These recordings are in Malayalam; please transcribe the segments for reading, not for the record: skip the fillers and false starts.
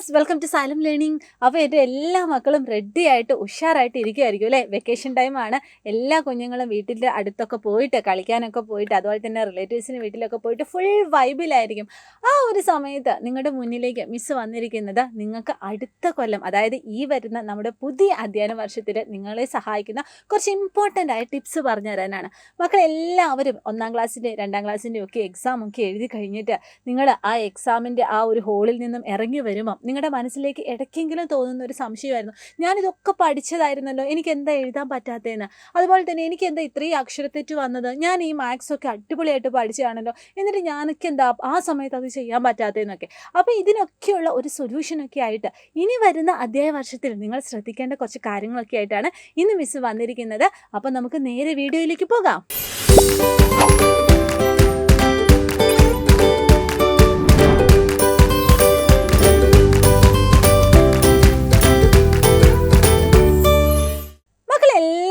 Dears, welcome to Xylem learning. അപ്പോൾ എൻ്റെ എല്ലാ മക്കളും റെഡി ആയിട്ട് ഉഷാറായിട്ട് ഇരിക്കുമായിരിക്കും അല്ലേ? വെക്കേഷൻ ടൈമാണ്. എല്ലാ കുഞ്ഞുങ്ങളും വീട്ടിൻ്റെ അടുത്തൊക്കെ പോയിട്ട് കളിക്കാനൊക്കെ പോയിട്ട്, അതുപോലെ തന്നെ റിലേറ്റീവ്സിന് വീട്ടിലൊക്കെ പോയിട്ട് ഫുൾ വൈബിലായിരിക്കും. ആ ഒരു സമയത്ത് നിങ്ങളുടെ മുന്നിലേക്ക് മിസ്സ് വന്നിരിക്കുന്നത് നിങ്ങൾക്ക് അടുത്ത കൊല്ലം, അതായത് ഈ വരുന്ന നമ്മുടെ പുതിയ അധ്യയന വർഷത്തിൽ നിങ്ങളെ സഹായിക്കുന്ന കുറച്ച് ഇമ്പോർട്ടൻ്റ് ആയ ടിപ്സ് പറഞ്ഞു തരാനാണ്. മക്കളെല്ലാവരും 1ാം ക്ലാസ്സിൻ്റെ 2ാം ക്ലാസ്സിൻ്റെ ഒക്കെ എക്സാം ഒക്കെ എഴുതി കഴിഞ്ഞിട്ട് നിങ്ങൾ ആ എക്സാമിൻ്റെ ആ ഒരു ഹോളിൽ നിന്നും ഇറങ്ങി വരുമ്പം നിങ്ങളുടെ മനസ്സിലേക്ക് ഇടയ്ക്കെങ്കിലും തോന്നുന്ന ഒരു സംശയമായിരുന്നു, ഞാനിതൊക്കെ പഠിച്ചതായിരുന്നല്ലോ, എനിക്ക് എന്താ എഴുതാൻ പറ്റാത്തതെന്ന്. അതുപോലെ തന്നെ എനിക്ക് എന്താ ഇത്രയും അക്ഷരത്തെറ്റ് വന്നത്, ഞാൻ ഈ മാത്സ് ഒക്കെ അടിപൊളിയായിട്ട് പഠിച്ചതാണല്ലോ, എന്നിട്ട് ഞാനൊക്കെ എന്താ ആ സമയത്ത് അത് ചെയ്യാൻ പറ്റാത്തതെന്നൊക്കെ. അപ്പോൾ ഇതിനൊക്കെയുള്ള ഒരു സൊല്യൂഷനൊക്കെ ആയിട്ട് ഇനി വരുന്ന അധ്യയന വർഷത്തിൽ നിങ്ങൾ ശ്രദ്ധിക്കേണ്ട കുറച്ച് കാര്യങ്ങളൊക്കെ ആയിട്ടാണ് ഇന്ന് മിസ് വന്നിരിക്കുന്നത്. അപ്പോൾ നമുക്ക് നേരെ വീഡിയോയിലേക്ക് പോകാം.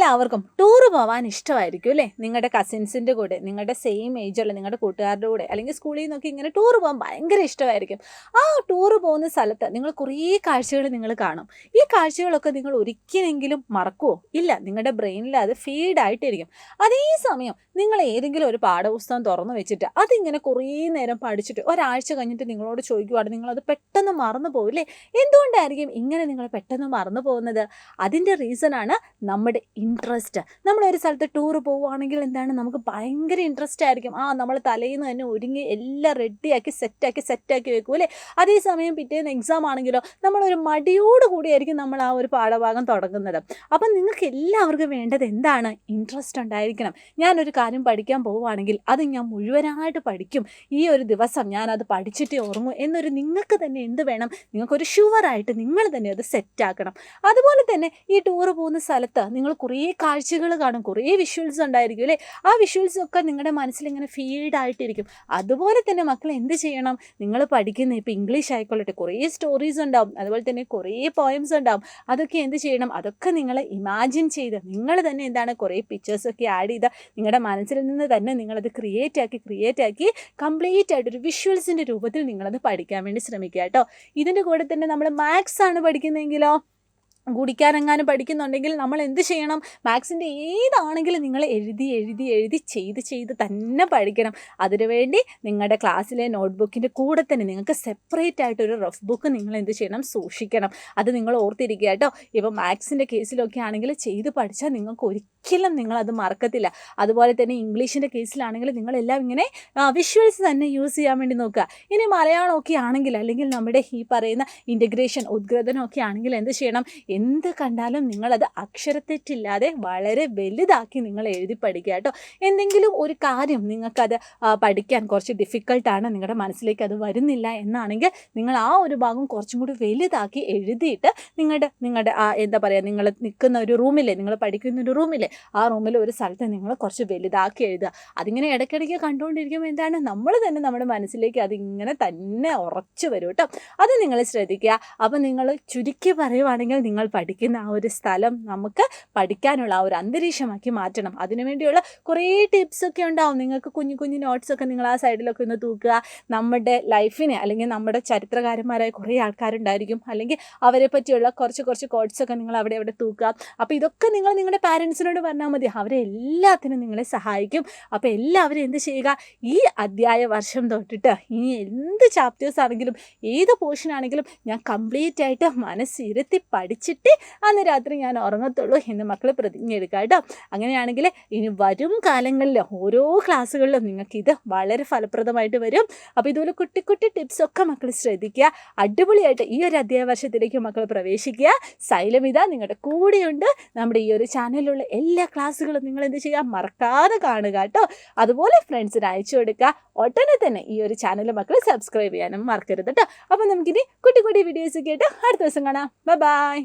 എല്ലാവർക്കും ടൂറ് പോകാൻ ഇഷ്ടമായിരിക്കും അല്ലേ? നിങ്ങളുടെ കസിൻസിൻ്റെ കൂടെ, നിങ്ങളുടെ സെയിം ഏജുള്ള നിങ്ങളുടെ കൂട്ടുകാരുടെ കൂടെ, അല്ലെങ്കിൽ സ്കൂളിൽ നിന്നൊക്കെ ഇങ്ങനെ ടൂറ് പോകാൻ ഭയങ്കര ഇഷ്ടമായിരിക്കും. ആ ടൂറ് പോകുന്ന സ്ഥലത്ത് നിങ്ങൾ കുറേ കാഴ്ചകൾ നിങ്ങൾ കാണും. ഈ കാഴ്ചകളൊക്കെ നിങ്ങൾ ഒരിക്കലെങ്കിലും മറക്കുമോ? ഇല്ല, നിങ്ങളുടെ ബ്രെയിനിൽ അത് ഫീഡായിട്ടിരിക്കും. അതേസമയം നിങ്ങൾ ഏതെങ്കിലും ഒരു പാഠപുസ്തകം തുറന്നു വെച്ചിട്ട് അതിങ്ങനെ കുറേ നേരം പഠിച്ചിട്ട് ഒരാഴ്ച കഴിഞ്ഞിട്ട് നിങ്ങളോട് ചോദിക്കുവാണ്, നിങ്ങളത് പെട്ടെന്ന് മറന്നു പോവില്ലേ? എന്തുകൊണ്ടായിരിക്കും ഇങ്ങനെ നിങ്ങൾ പെട്ടെന്ന് മറന്നു പോകുന്നത്? അതിൻ്റെ റീസണാണ് നമ്മുടെ ഇൻട്രസ്റ്റ്. നമ്മളൊരു സ്ഥലത്ത് ടൂറ് പോവുകയാണെങ്കിൽ എന്താണ്, നമുക്ക് ഭയങ്കര ഇൻട്രസ്റ്റ് ആയിരിക്കും. നമ്മൾ തലേന്ന് തന്നെ ഒരുങ്ങി എല്ലാം റെഡിയാക്കി സെറ്റാക്കി വെക്കും അല്ലേ? അതേസമയം പിറ്റേന്ന് എക്സാം ആണെങ്കിലോ നമ്മളൊരു മടിയോട് കൂടിയായിരിക്കും നമ്മൾ ആ ഒരു പാഠഭാഗം തുടങ്ങുന്നത്. അപ്പം നിങ്ങൾക്ക് എല്ലാവർക്കും വേണ്ടത് എന്താണ്? ഇൻട്രസ്റ്റ് ഉണ്ടായിരിക്കണം. ഞാനൊരു കാര്യം പഠിക്കാൻ പോവുകയാണെങ്കിൽ അത് ഞാൻ മുഴുവനായിട്ട് പഠിക്കും, ഈ ഒരു ദിവസം ഞാനത് പഠിച്ചിട്ടേ ഉറങ്ങും എന്നൊരു നിങ്ങൾക്ക് തന്നെ എന്ത് വേണം? നിങ്ങൾക്കൊരു ഷുവറായിട്ട് നിങ്ങൾ തന്നെ അത് സെറ്റാക്കണം. അതുപോലെ തന്നെ ഈ ടൂറ് പോകുന്ന സ്ഥലത്ത് നിങ്ങൾ കുറേ കാഴ്ചകൾ കാണും, കുറേ വിഷ്വൽസ് ഉണ്ടായിരിക്കും അല്ലേ? ആ വിഷ്വൽസൊക്കെ നിങ്ങളുടെ മനസ്സിലിങ്ങനെ ഫീഡായിട്ടിരിക്കും. അതുപോലെ തന്നെ മക്കൾ എന്ത് ചെയ്യണം? നിങ്ങൾ പഠിക്കുന്ന ഇപ്പോൾ ഇംഗ്ലീഷ് ആയിക്കൊള്ളട്ടെ, കുറേ സ്റ്റോറീസ് ഉണ്ടാവും, അതുപോലെ തന്നെ കുറേ പോയംസ് ഉണ്ടാവും. അതൊക്കെ എന്ത് ചെയ്യണം? അതൊക്കെ നിങ്ങൾ ഇമാജിൻ ചെയ്ത് നിങ്ങൾ തന്നെ എന്താണ് കുറേ പിക്ചേഴ്സൊക്കെ ആഡ് ചെയ്ത് നിങ്ങളുടെ മനസ്സിൽ നിന്ന് തന്നെ നിങ്ങളത് ക്രിയേറ്റ് ആക്കി കംപ്ലീറ്റ് ആയിട്ടൊരു വിഷ്വൽസിൻ്റെ രൂപത്തിൽ നിങ്ങളത് പഠിക്കാൻ വേണ്ടി ശ്രമിക്കുക കേട്ടോ. ഇതിൻ്റെ കൂടെ തന്നെ നമ്മൾ മാത്സ് ആണ് പഠിക്കുന്നതെങ്കിലോ, ഗുണിക്കാനെങ്ങാനും പഠിക്കുന്നുണ്ടെങ്കിൽ നമ്മൾ എന്ത് ചെയ്യണം? മാത്സിൻ്റെ ഏതാണെങ്കിലും നിങ്ങൾ എഴുതി ചെയ്ത് തന്നെ പഠിക്കണം. അതിനുവേണ്ടി നിങ്ങളുടെ ക്ലാസ്സിലെ നോട്ട്ബുക്കിൻ്റെ കൂടെ തന്നെ നിങ്ങൾക്ക് സെപ്പറേറ്റ് ആയിട്ടൊരു റഫ് ബുക്ക് നിങ്ങൾ എന്ത് ചെയ്യണം? സൂക്ഷിക്കണം. അത് നിങ്ങൾ ഓർത്തിരിക്കുക കേട്ടോ. ഇപ്പോൾ മാത്സിൻ്റെ കേസിലൊക്കെ ആണെങ്കിൽ ചെയ്ത് പഠിച്ചാൽ നിങ്ങൾക്ക് ഒരിക്കലും നിങ്ങളത് മറക്കത്തില്ല. അതുപോലെ തന്നെ ഇംഗ്ലീഷിൻ്റെ കേസിലാണെങ്കിൽ നിങ്ങളെല്ലാം ഇങ്ങനെ വിഷ്വൽസ് തന്നെ യൂസ് ചെയ്യാൻ വേണ്ടി നോക്കുക. ഇനി മലയാളമൊക്കെ ആണെങ്കിൽ, അല്ലെങ്കിൽ നമ്മുടെ ഈ പറയുന്ന ഇൻ്റഗ്രേഷൻ ഉദ്ഗ്രഥനമൊക്കെ ആണെങ്കിൽ എന്ത് ചെയ്യണം? എന്ത് കണ്ടാലും നിങ്ങളത് അക്ഷരത്തെറ്റില്ലാതെ വളരെ വലുതാക്കി നിങ്ങൾ എഴുതി പഠിക്കുക കേട്ടോ. എന്തെങ്കിലും ഒരു കാര്യം നിങ്ങൾക്കത് പഠിക്കാൻ കുറച്ച് ഡിഫിക്കൽട്ടാണ്, നിങ്ങളുടെ മനസ്സിലേക്ക് അത് വരുന്നില്ല എന്നാണെങ്കിൽ നിങ്ങൾ ആ ഒരു ഭാഗം കുറച്ചും കൂടി വലുതാക്കി എഴുതിയിട്ട് നിങ്ങളുടെ എന്താ പറയുക, നിങ്ങൾ നിൽക്കുന്ന ഒരു റൂമില്ലേ, നിങ്ങൾ പഠിക്കുന്ന ഒരു റൂമില്ലേ, ആ റൂമിൽ ഒരു സ്ഥലത്ത് നിങ്ങൾ കുറച്ച് വലുതാക്കി എഴുതുക. അതിങ്ങനെ ഇടയ്ക്കിടയ്ക്ക് കണ്ടുകൊണ്ടിരിക്കുമ്പോൾ എന്താണ്, നമ്മൾ തന്നെ നമ്മുടെ മനസ്സിലേക്ക് അതിങ്ങനെ തന്നെ ഉറച്ചു വരും കേട്ടോ. അത് നിങ്ങൾ ശ്രദ്ധിക്കുക. അപ്പം നിങ്ങൾ ചുരുക്കി പറയുവാണെങ്കിൽ നിങ്ങൾ പഠിക്കുന്ന ആ ഒരു സ്ഥലം നമുക്ക് പഠിക്കാനുള്ള ആ ഒരു അന്തരീക്ഷമാക്കി മാറ്റണം. അതിനുവേണ്ടിയുള്ള കുറേ ടിപ്സൊക്കെ ഉണ്ടാവും. നിങ്ങൾക്ക് കുഞ്ഞു നോട്ട്സൊക്കെ നിങ്ങൾ ആ സൈഡിലൊക്കെ ഒന്ന് തൂക്കുക. നമ്മുടെ ലൈഫിനെ, അല്ലെങ്കിൽ നമ്മുടെ ചരിത്രകാരന്മാരായ കുറേ ആൾക്കാരുണ്ടായിരിക്കും, അല്ലെങ്കിൽ അവരെ പറ്റിയുള്ള കുറച്ച് കോട്ട്സൊക്കെ നിങ്ങൾ അവിടെ തൂക്കുക. അപ്പോൾ ഇതൊക്കെ നിങ്ങൾ നിങ്ങളുടെ പാരൻസിനോട് പറഞ്ഞാൽ മതി, അവരെ എല്ലാത്തിനും നിങ്ങളെ സഹായിക്കും. അപ്പോൾ എല്ലാവരും എന്ത് ചെയ്യുക? ഈ അധ്യായ വർഷം തൊട്ടിട്ട് ഇനി എന്ത് ചാപ്റ്റേഴ്സ് ആണെങ്കിലും ഏത് പോർഷൻ ആണെങ്കിലും ഞാൻ കംപ്ലീറ്റ് ആയിട്ട് മനസ്സിരുത്തി പഠിച്ചിട്ട് അന്ന് രാത്രി ഞാൻ ഉറങ്ങത്തുള്ളൂ എന്ന് മക്കൾ പ്രതിജ്ഞ എടുക്കുക കേട്ടോ. അങ്ങനെയാണെങ്കിൽ ഇനി വരും കാലങ്ങളിൽ ഓരോ ക്ലാസ്സുകളിലും നിങ്ങൾക്കിത് വളരെ ഫലപ്രദമായിട്ട് വരും. അപ്പോൾ ഇതുപോലെ കുട്ടി ടിപ്സൊക്കെ മക്കൾ ശ്രദ്ധിക്കുക. അടിപൊളിയായിട്ട് ഈ ഒരു അധ്യയന വർഷത്തിലേക്ക് മക്കൾ പ്രവേശിക്കുക. സൈലമിത നിങ്ങളുടെ കൂടെയുണ്ട്. നമ്മുടെ ഈ ഒരു ചാനലിലുള്ള എല്ലാ ക്ലാസ്സുകളും നിങ്ങൾ എന്ത് ചെയ്യുക? മറക്കാതെ കാണുക കേട്ടോ. അതുപോലെ ഫ്രണ്ട്സിന് അയച്ചു കൊടുക്കുക. ഉടനെ തന്നെ ഈ ഒരു ചാനൽ മക്കൾ സബ്സ്ക്രൈബ് ചെയ്യാനും മറക്കരുത് കേട്ടോ. അപ്പോൾ നമുക്കിനി കുട്ടി വീഡിയോസ് കേട്ട് അടുത്ത ദിവസം കാണാം. ബൈ.